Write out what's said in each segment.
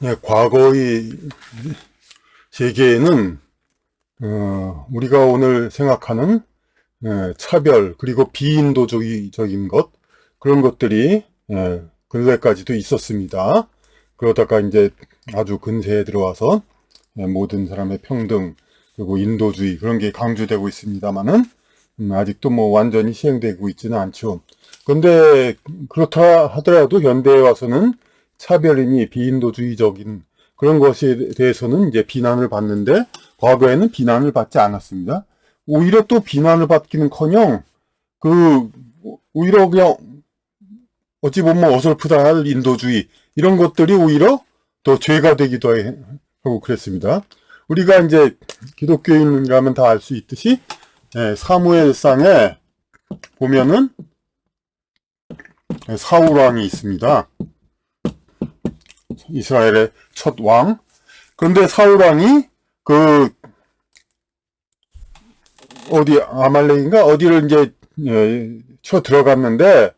예, 과거의 세계에는 우리가 오늘 생각하는 차별 그리고 비인도주의적인 것 그런 것들이 근래까지도 있었습니다. 그러다가 이제 아주 근세에 들어와서 모든 사람의 평등 그리고 인도주의 그런 게 강조되고 있습니다만은 아직도 뭐 완전히 시행되고 있지는 않죠. 그런데 그렇다 하더라도 현대에 와서는 차별이니 비인도주의적인 그런 것에 대해서는 이제 비난을 받는데 과거에는 비난을 받지 않았습니다. 오히려 또 비난을 받기는커녕 그 오히려 그냥 어찌 보면 어설프다 할 인도주의 이런 것들이 오히려 더 죄가 되기도 하고 그랬습니다. 우리가 이제 기독교인이라면 다 알 수 있듯이 사무엘상에 보면은 사울 왕이 있습니다. 이스라엘의 첫 왕. 그런데 사울 왕이 그 어디 아말렉인가 어디를 이제 쳐 들어갔는데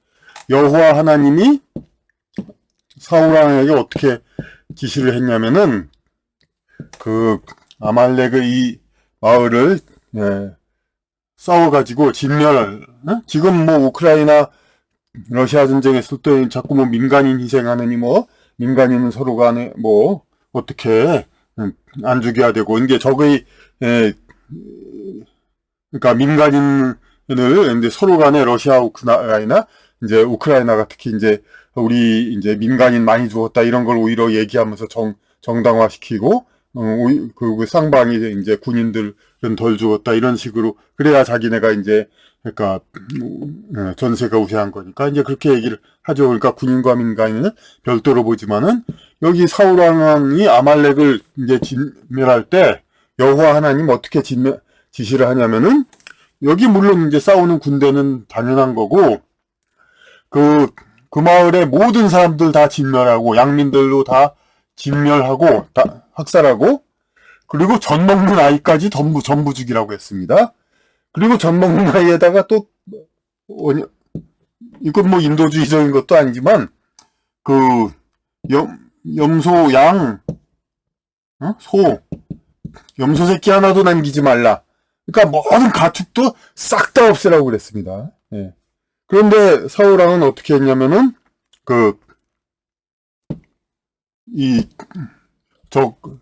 여호와 하나님이 사울 왕에게 어떻게 지시를 했냐면은 그 아말렉의 이 마을을 싸워가지고 진멸. 지금 뭐 우크라이나 러시아 전쟁에서 또 자꾸 뭐 민간인 희생하느니 뭐 민간인은 서로 간에 뭐 어떻게 안 죽여야 되고 이게 적의 그러니까 민간인을 이제 서로 간에 러시아 우크라이나 이제 우크라이나가 특히 이제 우리 이제 민간인 많이 죽었다 이런 걸 오히려 얘기하면서 정당화시키고 그 쌍방이 이제 군인들은 덜 죽었다 이런 식으로 그래야 자기네가 이제 그러니까 전세가 우세한 거니까 이제 그렇게 얘기를 하죠. 그러니까 군인과 민간인은 별도로 보지만은 여기 사울 왕이 아말렉을 이제 진멸할 때 여호와 하나님 어떻게 지시를 하냐면은 여기 물론 이제 싸우는 군대는 당연한 거고 그 마을의 모든 사람들 다 진멸하고 양민들도 다 진멸하고 다 학살하고 그리고 젖 먹는 아이까지 전부 죽이라고 했습니다. 그리고 젖 먹는 아이에다가 또 이건 뭐 인도주의적인 것도 아니지만 그 염소 양 소 염소 새끼 하나도 남기지 말라. 그러니까 모든 가축도 싹 다 없애라고 그랬습니다. 예. 그런데 사울왕은 어떻게 했냐면은 이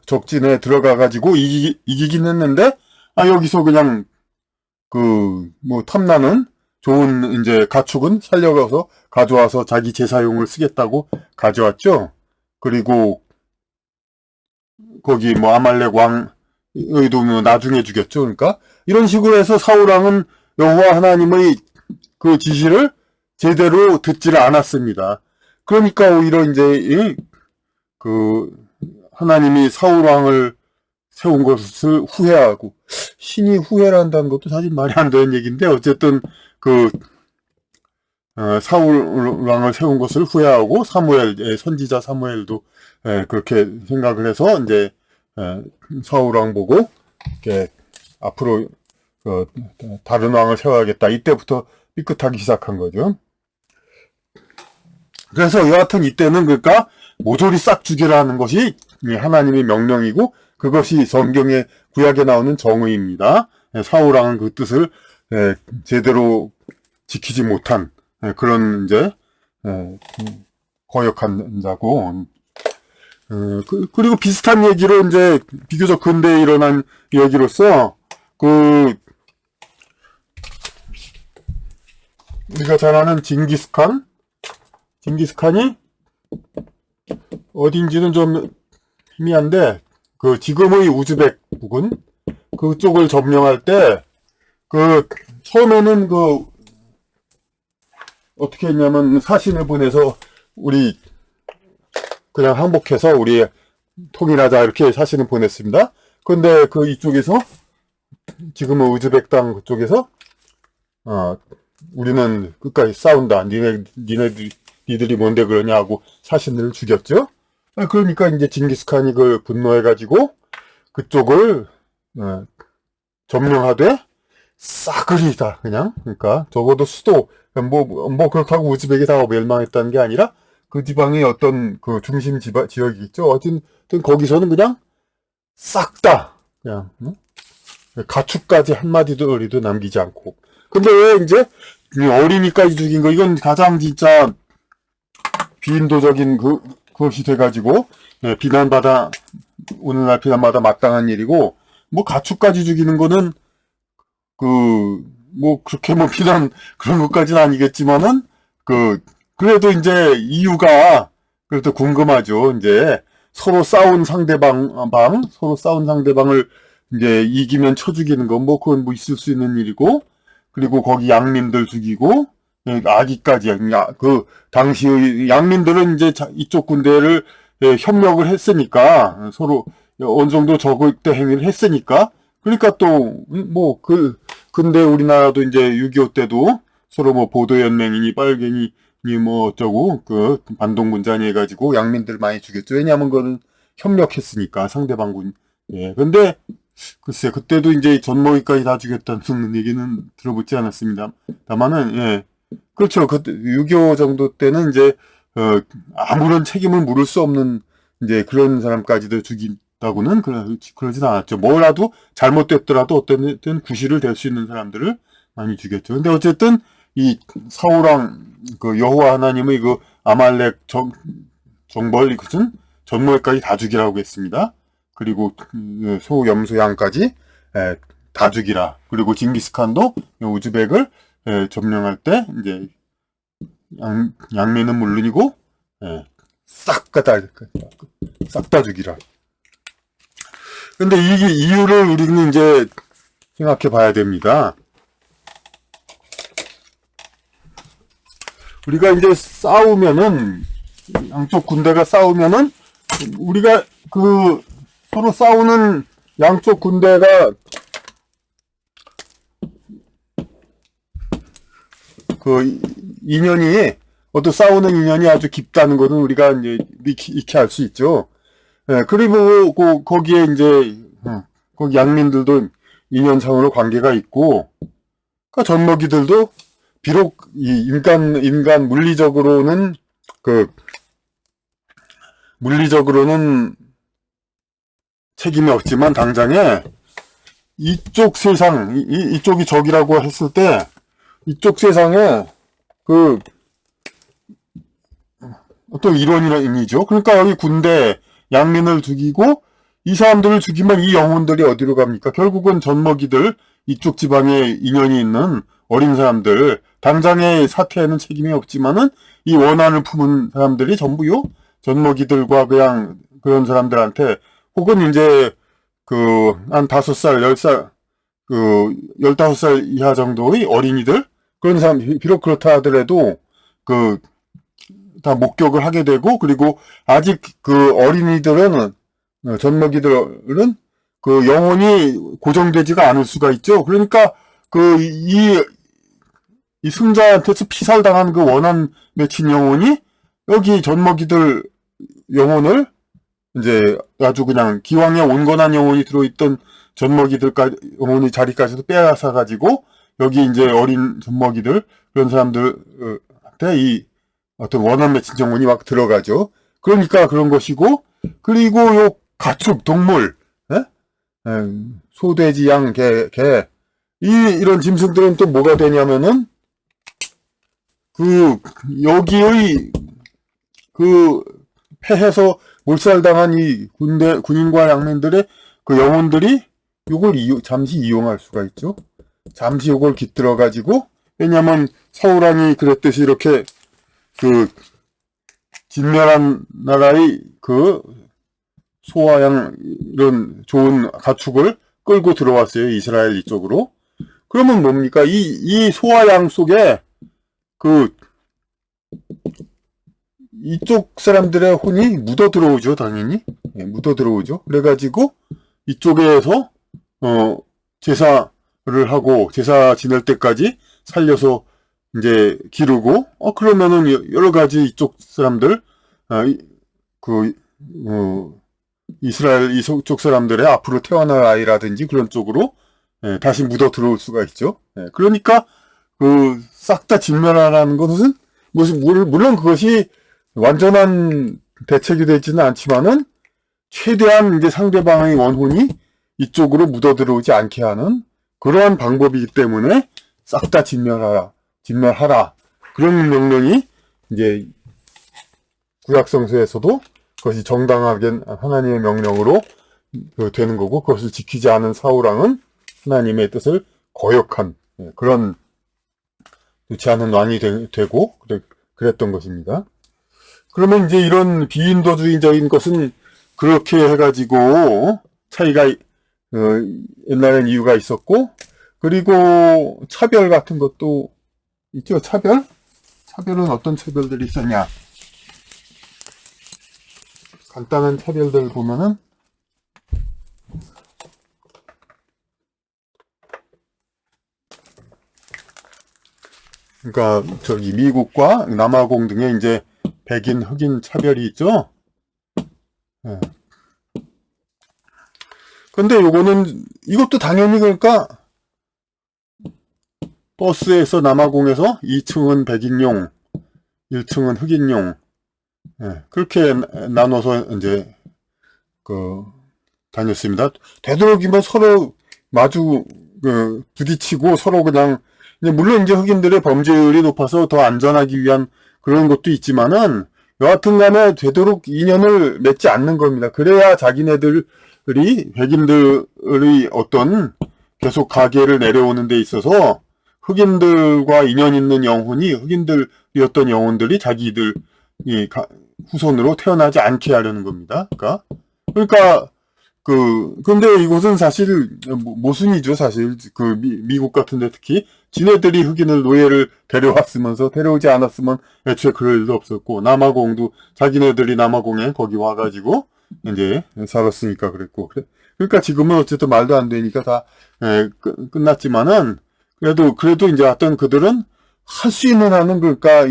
적진에 들어가가지고 이기긴 했는데 여기서 그냥 뭐 탐나는 좋은 이제 가축은 살려가서 가져와서 자기 제사용을 쓰겠다고 가져왔죠. 그리고 거기 뭐 아말렉 왕의도 뭐 나중에 죽였죠. 그러니까 이런 식으로 해서 사울왕은 여호와 하나님의 그 지시를 제대로 듣지를 않았습니다. 그러니까 오히려 이제 그 하나님이 사울왕을 세운 것을 후회하고 신이 후회를 한다는 것도 사실 말이 안 되는 얘기인데 어쨌든 사울왕을 세운 것을 후회하고 사무엘 선지자 사무엘도 그렇게 생각을 해서 이제 사울왕 보고 이렇게 앞으로 다른 왕을 세워야겠다 이때부터 삐끗하기 시작한 거죠. 그래서 여하튼 이때는 그러니까 모조리 싹 죽이라는 것이 하나님의 명령이고 그것이 성경의 구약에 나오는 정의입니다. 사울왕은 그 뜻을 제대로 지키지 못한 그런 이제 거역한 자고 그리고 비슷한 얘기로 이제 비교적 근대에 일어난 얘기로서 우리가 잘 아는 징기스칸이 어딘지는 좀 희미한데 지금의 우즈벡 부근 그쪽을 점령할 때 처음에는 어떻게 했냐면 사신을 보내서 우리 그냥 항복해서 우리 통일하자 이렇게 사신을 보냈습니다. 근데 이쪽에서 지금은 우즈벡 땅 그쪽에서 우리는 끝까지 싸운다. 니들이 뭔데 그러냐고 사신들을 죽였죠. 그러니까 이제 징기스칸이 그걸 분노해가지고 그쪽을 점령하되 싸그리다 그냥 그러니까 적어도 수도 뭐 그렇다고 우즈벡이 다 멸망했다는 게 아니라 그 지방의 어떤 그 중심 지역이 있죠. 어쨌든 거기서는 그냥 싹 다 그냥 가축까지 한마디도 남기지 않고. 근데 왜 이제 어린이까지 죽인 거, 이건 가장 진짜 비인도적인 그것이 돼가지고 오늘날 비난받아 마땅한 일이고, 뭐 가축까지 죽이는 거는 뭐 그렇게 뭐 비난 그런 것까지는 아니겠지만은 그래도 이제 이유가 그래도 궁금하죠. 이제 서로 싸운 상대방을 이제 이기면 쳐 죽이는 건 뭐 그건 뭐 있을 수 있는 일이고, 그리고 거기 양민들 죽이고 아기까지, 당시의 양민들은 이제 이쪽 군대를 협력을 했으니까, 서로 어느 정도 적대 행위를 했으니까, 그러니까 또 근데 우리나라도 이제 6.25 때도 서로 뭐 보도연맹이니 빨갱이니 뭐 어쩌고 반동분자니 해가지고 양민들 많이 죽였죠. 왜냐하면 그거는 협력했으니까 상대방군. 예. 근데 글쎄 그때도 이제 젖먹이까지 다 죽였다는 얘기는 들어보지 않았습니다. 다만은 예. 그렇죠. 그때 6.25 정도 때는 이제 아무런 책임을 물을 수 없는 이제 그런 사람까지도 죽인다고는 그러진 않았죠. 뭐라도 잘못됐더라도 어떤 구실을 댈 수 있는 사람들을 많이 죽였죠. 근데 어쨌든 이 사울왕 여호와 하나님의 아말렉 정벌 이것은 젖먹이까지 다 죽이라고 했습니다. 그리고 소, 염소, 양까지 다 죽이라. 그리고 징기스칸도 우즈벡을 점령할 때 이제 양민은 물론이고 싹 다 죽이라. 근데 이 이유를 우리는 이제 생각해 봐야 됩니다. 우리가 이제 싸우면은, 양쪽 군대가 싸우면은, 우리가 서로 싸우는 양쪽 군대가 싸우는 인연이 아주 깊다는 것은 우리가 이제 익히 알 수 있죠. 예, 그리고 거기에 이제 거기 양민들도 인연상으로 관계가 있고, 젖먹이들도 비록 이 인간 물리적으로는 책임이 없지만 당장에 이쪽 세상, 이쪽이 적이라고 했을 때 이쪽 세상에 어떤 이론이죠. 그러니까 여기 군대 양민을 죽이고 이 사람들을 죽이면 이 영혼들이 어디로 갑니까? 결국은 젖먹이들, 이쪽 지방에 인연이 있는 어린 사람들, 당장의 사태에는 책임이 없지만은 이 원한을 품은 사람들이 전부요 젖먹이들과 그냥 그런 사람들한테, 혹은 이제 한 5살, 10살, 15살 이하 정도의 어린이들, 그런 사람, 비록 그렇다 하더라도 다 목격을 하게 되고, 그리고 아직 어린이들은, 젖먹이들은 영혼이 고정되지가 않을 수가 있죠. 그러니까 이 승자한테서 피살당한 원한 맺힌 영혼이 여기 젖먹이들 영혼을 이제 아주 그냥 기왕에 온건한 영혼이 들어있던 젖먹이들까지 영혼의 자리까지도 빼앗아 가지고 여기 이제 어린 젖먹이들 그런 사람들한테 이 어떤 원한 맺힌 영혼이 막 들어가죠. 그러니까 그런 것이고, 그리고 요 가축 동물, 소, 돼지, 양, 개 이런 짐승들은 또 뭐가 되냐면은 여기의 패해서 몰살당한 이 군인과 양민들의 영혼들이 요걸 잠시 이용할 수가 있죠. 잠시 요걸 깃들어 가지고, 왜냐면 사울왕이 그랬듯이 이렇게 진멸한 나라의 소와 양 이런 좋은 가축을 끌고 들어왔어요. 이스라엘 이쪽으로. 그러면 뭡니까? 이 소와 양 속에 이쪽 사람들의 혼이 묻어 들어오죠, 당연히. 예, 묻어 들어오죠. 그래가지고 이쪽에서 제사를 하고 제사 지낼 때까지 살려서 이제 기르고, 그러면은 여러 가지 이쪽 사람들, 이스라엘 이쪽 사람들의 앞으로 태어날 아이라든지 그런 쪽으로 다시 묻어 들어올 수가 있죠. 그러니까 싹 다 진멸하라는 것은 물론 그것이 완전한 대책이 되지는 않지만은 최대한 이제 상대방의 원혼이 이쪽으로 묻어들어오지 않게 하는 그러한 방법이기 때문에 싹 다 진멸하라. 그런 명령이 이제 구약성서에서도 그것이 정당하게 하나님의 명령으로 되는 거고, 그것을 지키지 않은 사울왕은 하나님의 뜻을 거역한 그런 좋지 않은 왕이 되고 그랬던 것입니다. 그러면 이제 이런 비인도주의적인 것은 그렇게 해가지고 차이가 옛날엔 이유가 있었고, 그리고 차별 같은 것도 있죠. 차별은 어떤 차별들이 있었냐? 간단한 차별들 보면은 그러니까 저기 미국과 남아공 등의 이제 백인 흑인 차별이 있죠. 예. 근데 이것도 당연히 그러니까 버스에서 남아공에서 2층은 백인용, 1층은 흑인용, 그렇게 나눠서 이제 다녔습니다. 되도록이면 서로 부딪히고 서로 그냥, 물론 이제 흑인들의 범죄율이 높아서 더 안전하기 위한 그런 것도 있지만은, 여하튼 간에 되도록 인연을 맺지 않는 겁니다. 그래야 자기네들이, 백인들의 어떤 계속 가계를 내려오는 데 있어서 흑인들과 인연 있는 영혼이, 흑인들이었던 영혼들이 자기들이 후손으로 태어나지 않게 하려는 겁니다. 그러니까, 근데 이곳은 사실 모순이죠, 사실. 미국 같은데 특히. 지네들이 흑인을 노예를 데려오지 않았으면 애초에 그럴 일도 없었고, 남아공도 자기네들이 남아공에 거기 와가지고, 이제 살았으니까 그랬고. 그러니까 지금은 어쨌든 말도 안 되니까 다, 끝났지만은, 그래도 이제 어떤 그들은 할 수 있는 한은 그러니까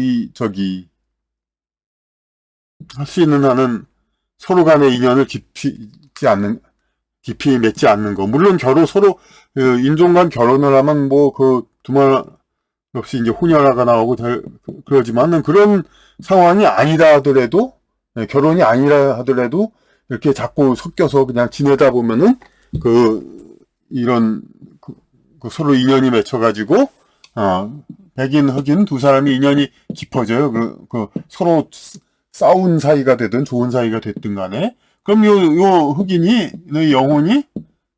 할 수 있는 한은 서로 간의 인연을 깊이 맺지 않는 거. 물론 서로, 인종 간 결혼을 하면 두말 없이 이제 혼혈아가 나오고 그러지만은 그런 상황이 아니라 하더라도, 결혼이 아니라 하더라도 이렇게 자꾸 섞여서 그냥 지내다 보면은 서로 인연이 맺혀가지고, 백인, 흑인 두 사람이 인연이 깊어져요. 서로 싸운 사이가 되든 좋은 사이가 됐든 간에. 그럼 요 흑인의 영혼이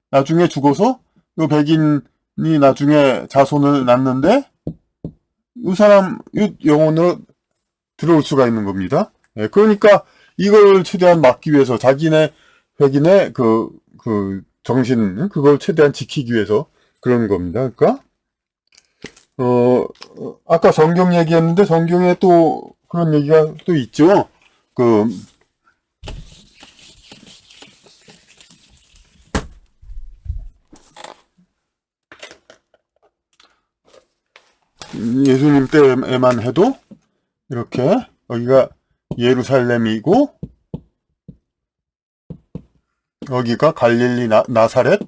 나중에 죽어서 요 백인이 나중에 자손을 낳는데 요 영혼으로 들어올 수가 있는 겁니다. 그러니까 이걸 최대한 막기 위해서 자기네 백인의 정신, 그걸 최대한 지키기 위해서 그러는 겁니다. 그러니까 아까 성경 얘기했는데 성경에 또 그런 얘기가 또 있죠. 예수님 때에만 해도 이렇게 여기가 예루살렘이고 여기가 갈릴리 나사렛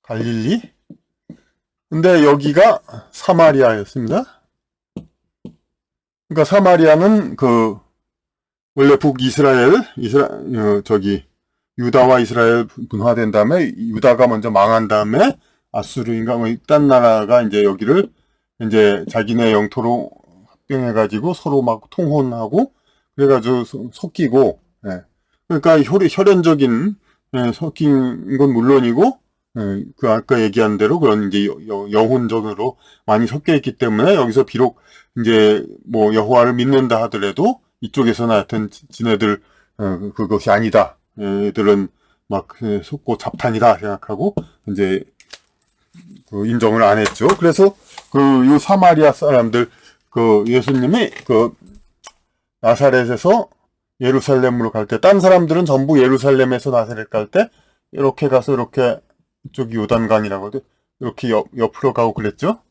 갈릴리, 근데 여기가 사마리아였습니다. 그러니까 사마리아는 원래 북이스라엘 유다와 이스라엘 분화된 다음에 유다가 먼저 망한 다음에 아수르인가 딴 나라가 이제 여기를 이제 자기네 영토로 합병해가지고 서로 막 통혼하고 그래가지고 섞이고, 그러니까 혈연적인 섞인 건 물론이고, 아까 얘기한 대로 그런 이제 영혼적으로 많이 섞여 있기 때문에 여기서 비록 이제 여호와를 믿는다 하더라도 이쪽에서는 하여튼 지네들 그것이 아니다. 얘들은 막 속고 잡탄이다 생각하고 이제 인정을 안 했죠. 그래서 요 사마리아 사람들 예수님이 나사렛에서 예루살렘으로 갈 때, 딴 사람들은 전부 예루살렘에서 나사렛 갈 때 이렇게 가서 이렇게 이쪽이 요단강이라고 이렇게 옆으로 가고 그랬죠.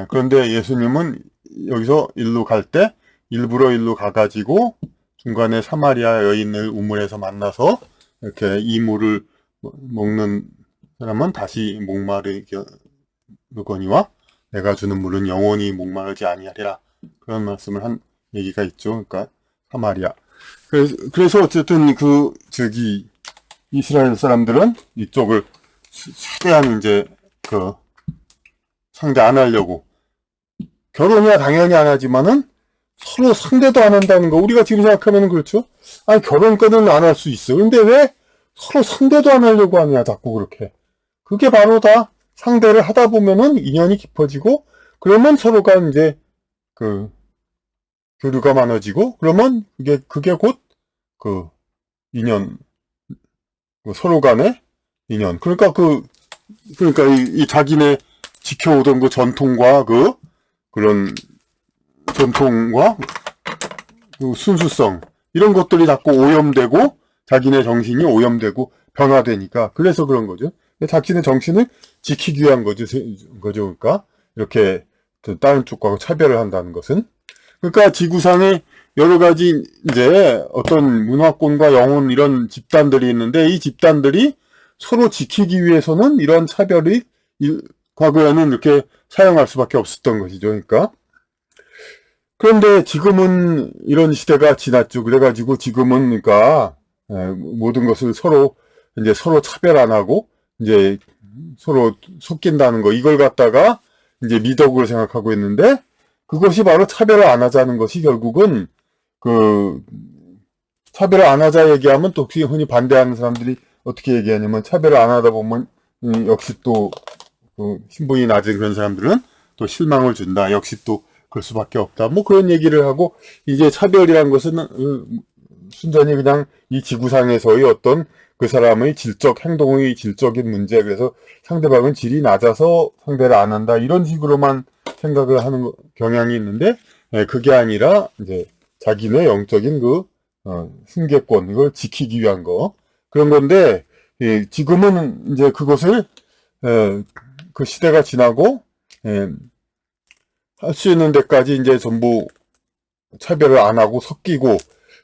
그런데 예수님은 여기서 일로 갈 때 일부러 일로 가가지고 중간에 사마리아 여인을 우물에서 만나서 이렇게 이 물을 먹는 사람은 다시 목마르거니와 내가 주는 물은 영원히 목마르지 아니하리라, 그런 말씀을 한 얘기가 있죠. 그러니까 사마리아. 그래서 어쨌든 이스라엘 사람들은 이쪽을 최대한 이제 상대 안 하려고, 결혼이야 당연히 안 하지만은 서로 상대도 안 한다는 거, 우리가 지금 생각하면 그렇죠. 아니, 결혼까지는 안 할 수 있어. 근데 왜 서로 상대도 안 하려고 하냐, 자꾸 그렇게. 그게 바로 다 상대를 하다 보면은 인연이 깊어지고, 그러면 서로가 이제 교류가 많아지고, 그러면 그게 곧 인연, 서로 간의 인연. 그러니까 이 자기네 지켜오던 전통과 그런 전통과 순수성, 이런 것들이 자꾸 오염되고, 자기네 정신이 오염되고 변화되니까, 그래서 그런 거죠. 자기네 정신을 지키기 위한 거죠. 그러니까 이렇게 다른 쪽과 차별을 한다는 것은. 그러니까 지구상에 여러 가지 이제 어떤 문화권과 영혼, 이런 집단들이 있는데, 이 집단들이 서로 지키기 위해서는 이런 차별이 과거에는 이렇게 사용할 수밖에 없었던 것이죠. 그러니까. 그런데 지금은 이런 시대가 지났죠. 그래가지고 지금은 그러니까 모든 것을 서로 차별 안 하고 이제 서로 속긴다는 거, 이걸 갖다가 이제 미덕으로 생각하고 있는데, 그것이 바로 차별을 안 하자는 것이, 결국은 차별을 안 하자 얘기하면 또 흔히 반대하는 사람들이 어떻게 얘기하냐면, 차별을 안 하다 보면 역시 또 신분이 낮은 그런 사람들은 또 실망을 준다. 역시 또 그럴 수밖에 없다. 뭐 그런 얘기를 하고, 이제 차별이란 것은 순전히 그냥 이 지구상에서의 어떤 그 사람의 행동의 질적인 문제, 그래서 상대방은 질이 낮아서 상대를 안 한다, 이런 식으로만 생각을 하는 경향이 있는데, 그게 아니라 이제 자기네 영적인 승계권, 이걸 지키기 위한 그런 건데, 지금은 이제 그것을 그 시대가 지나고 할 수 있는 데까지 이제 전부 차별을 안 하고 섞이고,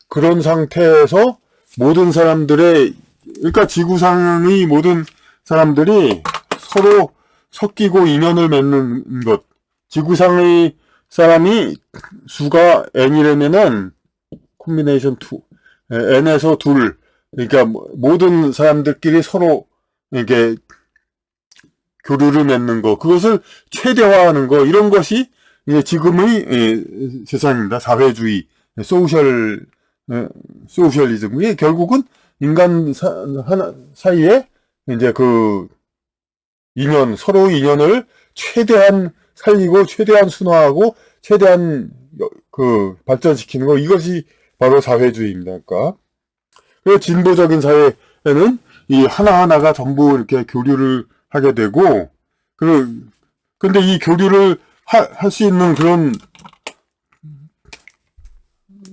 그런 상태에서 모든 사람들의, 그러니까 지구상의 모든 사람들이 서로 섞이고 인연을 맺는 것. 지구상의 사람이 수가 n이라면은 콤비네이션 2, n에서 둘, 그러니까 모든 사람들끼리 서로 이게 교류를 맺는 거, 그것을 최대화하는 거, 이런 것이 이제 지금의 세상입니다. 사회주의, 소셜리즘. 이게 결국은 인간 사이에 이제 서로의 인연을 최대한 살리고, 최대한 순화하고, 최대한 발전시키는 거, 이것이 바로 사회주의입니다. 그러니까. 그래서 진보적인 사회에는 이 하나하나가 전부 이렇게 교류를 하게 되고, 근데 이 교류를 할 수 있는 그런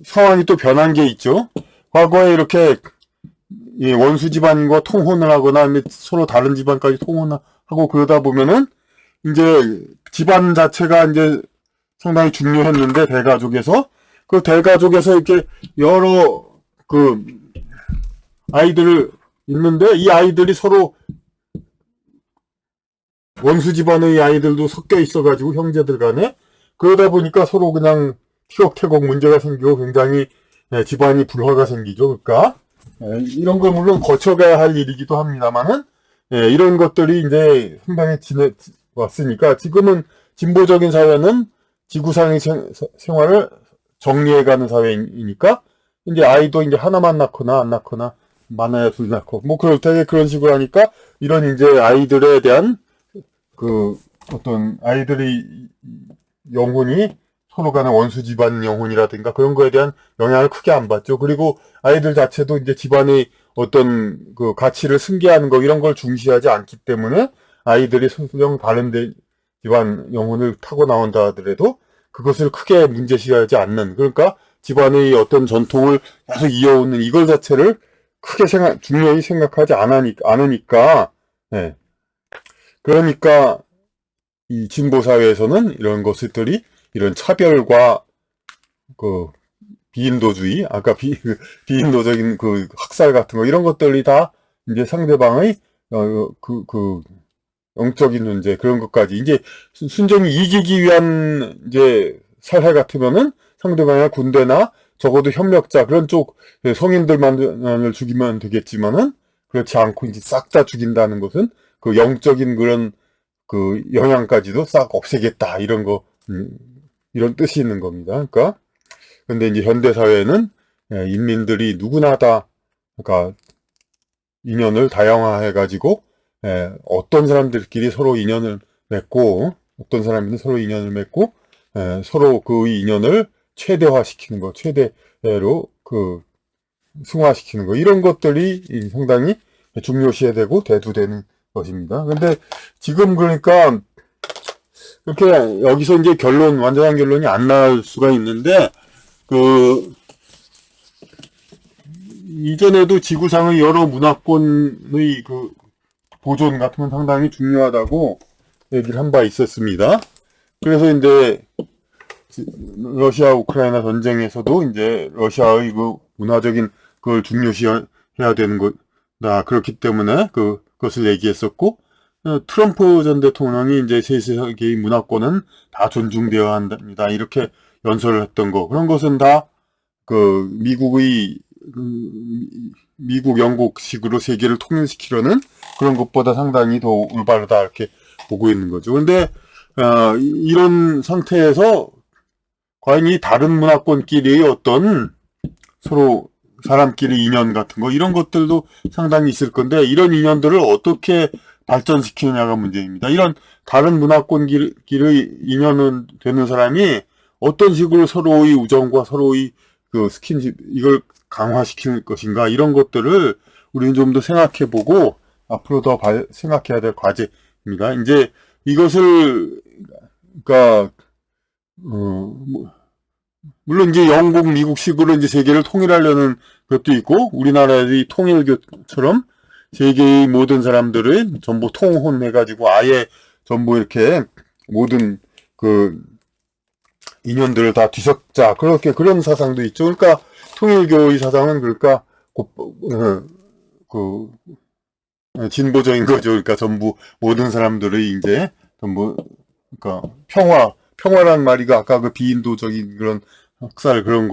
상황이 또 변한 게 있죠. 과거에 이렇게 원수 집안과 통혼을 하거나 서로 다른 집안까지 통혼하고 그러다 보면은 이제 집안 자체가 이제 상당히 중요했는데, 대가족에서 이렇게 여러 아이들을 있는데, 이 아이들이 서로 원수 집안의 아이들도 섞여 있어가지고, 형제들 간에, 그러다 보니까 서로 그냥 티격태격 문제가 생기고 굉장히 집안이 불화가 생기죠. 그러니까 이런 걸 물론 거쳐가야 할 일이기도 합니다만은, 이런 것들이 이제 상당히 지내왔으니까, 지금은 진보적인 사회는 지구상의 생활을 정리해가는 사회이니까, 이제 아이도 이제 하나만 낳거나 안 낳거나, 많아야 둘 낳고, 뭐 그런 식으로 하니까, 이런 이제 아이들에 대한 어떤 아이들의 영혼이 서로 간의 원수 집안 영혼이라든가 그런 거에 대한 영향을 크게 안 받죠. 그리고 아이들 자체도 이제 집안의 어떤 가치를 승계하는 거, 이런 걸 중시하지 않기 때문에, 아이들이 설령 다른 집안 영혼을 타고 나온다 하더라도 그것을 크게 문제시하지 않는, 그러니까 집안의 어떤 전통을 계속 이어오는 이걸 자체를 크게 중요히 생각하지 않으니까, 그러니까 이 진보 사회에서는 이런 것들이, 이런 차별과 비인도주의, 아까 비인도적인 학살 같은 거, 이런 것들이 다 이제 상대방의 영적인 문제, 그런 것까지 이제 순전히 이기기 위한 이제 살해 같으면은 상대방의 군대나 적어도 협력자 그런 쪽 성인들만을 죽이면 되겠지만은 그렇지 않고 이제 싹 다 죽인다는 것은 그 영적인 그런 그 영향까지도 싹 없애겠다 이런 거 이런 뜻이 있는 겁니다. 그러니까 근데 이제 현대 사회는 인민들이 누구나 다 그러니까 인연을 다양화해 가지고 어떤 사람들끼리 서로 인연을 맺고 어떤 사람들은 서로 인연을 맺고 서로 그 인연을 최대화시키는 거, 최대로 그 승화시키는 거 이런 것들이 상당히 중요시해야 되고 대두되는 것입니다. 근데 지금 그러니까 이렇게 여기서 이제 완전한 결론이 안 나올 수가 있는데 그 이전에도 지구상의 여러 문화권의 그 보존 같은 건 상당히 중요하다고 얘기를 한 바 있었습니다. 그래서 이제 러시아 우크라이나 전쟁에서도 이제 러시아의 그 문화적인 그걸 중요시해야 되는 거다. 그렇기 때문에 그것을 얘기했었고, 트럼프 전 대통령이 이제 세계의 문화권은 다 존중되어야 한답니다. 이렇게 연설을 했던 거. 그런 것은 다 그 미국, 영국식으로 세계를 통일시키려는 그런 것보다 상당히 더 올바르다 이렇게 보고 있는 거죠. 근데 이런 상태에서 과연 이 다른 문화권끼리의 어떤 서로 사람끼리 인연 같은 거 이런 것들도 상당히 있을 건데 이런 인연들을 어떻게 발전시키느냐가 문제입니다. 이런 다른 문화권끼리의 인연은 되는 사람이 어떤 식으로 서로의 우정과 서로의 그 스킨십 이걸 강화시킬 것인가 이런 것들을 우리는 좀 더 생각해보고 앞으로 더 생각해야 될 과제입니다. 이제 이것을 그러니까 물론 이제 영국, 미국식으로 이제 세계를 통일하려는 것도 있고 우리나라의 통일교처럼 세계의 모든 사람들을 전부 통혼해가지고 아예 전부 이렇게 모든 그 인연들을 다 뒤섞자 그런 사상도 있죠. 그러니까 통일교의 사상은 그러니까 진보적인 거죠. 그러니까 전부 모든 사람들의 이제 전부 그러니까 평화란 말이가 아까 그 비인도적인 그런 학살 그런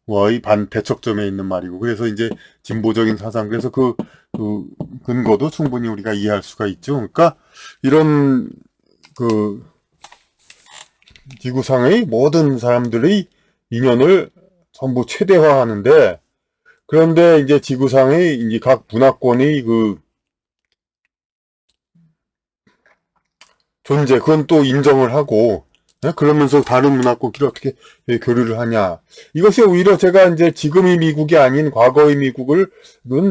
거와의 대척점에 있는 말이고 그래서 이제 진보적인 사상 그래서 그 근거도 충분히 우리가 이해할 수가 있죠. 그러니까 이런 그 지구상의 모든 사람들의 인연을 전부 최대화하는데 그런데 이제 지구상의 이제 각 문화권의 그 존재 그건 또 인정을 하고 그러면서 다른 문화권끼리 어떻게 교류를 하냐. 이것이 오히려 제가 이제 지금의 미국이 아닌 과거의 미국은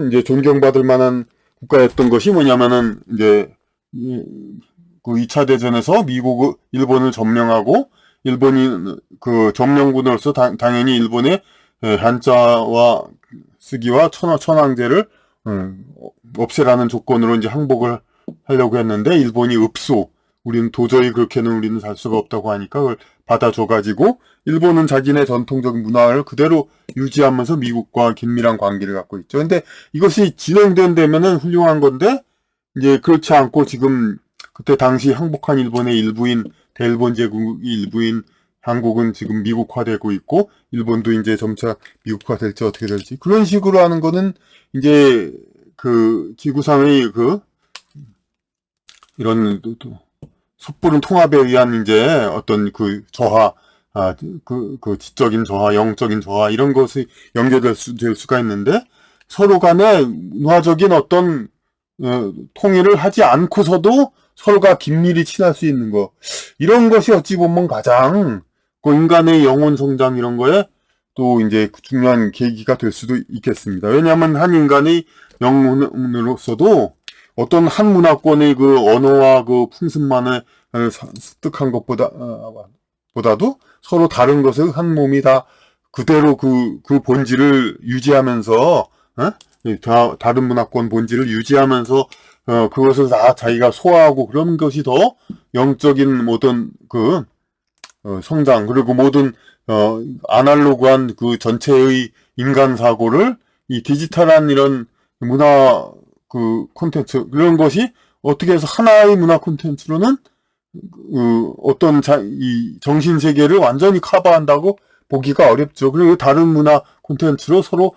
이제 존경받을 만한 국가였던 것이 뭐냐면은 이제 그 2차 대전에서 일본을 점령하고 일본이 그 점령군으로서 당연히 일본의 한자와 쓰기와 천황제를 없애라는 조건으로 이제 항복을 하려고 했는데 일본이 우리는 도저히 그렇게는 우리는 살 수가 없다고 하니까 그걸 받아줘가지고 일본은 자기네 전통적인 문화를 그대로 유지하면서 미국과 긴밀한 관계를 갖고 있죠. 근데 이것이 진행된다면은 훌륭한 건데 이제 그렇지 않고 지금 그때 당시 항복한 일본의 일부인 대일본 제국의 일부인 한국은 지금 미국화되고 있고 일본도 이제 점차 미국화될지 어떻게 될지 그런 식으로 하는 거는 이제 그 지구상의 그 이런 섣부른 통합에 의한 이제 어떤 그 저하, 그 지적인 저하, 영적인 저하 이런 것이 연결될 수가 있는데 서로 간에 문화적인 어떤 통일을 하지 않고서도 서로가 긴밀히 친할 수 있는 거 이런 것이 어찌 보면 가장 그 인간의 영혼 성장 이런 거에 또 이제 중요한 계기가 될 수도 있겠습니다. 왜냐하면 한 인간의 영혼으로서도 어떤 한 문화권의 그 언어와 그 풍습만을 습득한 보다도 서로 다른 것을 한 몸이 다 그대로 그 본질을 유지하면서, 다른 문화권 본질을 유지하면서, 그것을 다 자기가 소화하고 그런 것이 더 영적인 모든 성장, 그리고 모든, 아날로그한 그 전체의 인간 사고를 이 디지털한 이런 문화 콘텐츠, 그런 것이 어떻게 해서 하나의 문화 콘텐츠로는 어떤 이 정신 세계를 완전히 커버한다고 보기가 어렵죠. 그리고 다른 문화 콘텐츠로 서로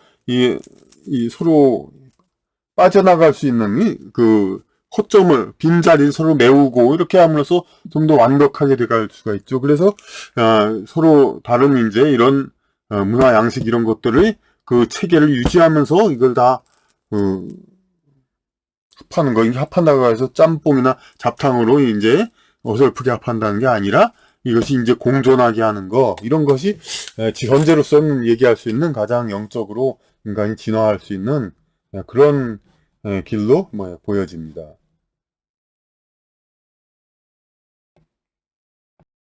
서로 빠져나갈 수 있는 그 허점을, 빈자리를 서로 메우고 이렇게 함으로써 좀 더 완벽하게 돼갈 수가 있죠. 그래서 서로 다른 이제 이런 문화 양식 이런 것들을 그 체계를 유지하면서 이걸 다 합하는 거, 합한다고 해서 짬뽕이나 잡탕으로 이제 어설프게 합한다는 게 아니라 이것이 이제 공존하게 하는 거, 이런 것이 현재로서는 얘기할 수 있는 가장 영적으로 인간이 진화할 수 있는 그런 길로 보여집니다.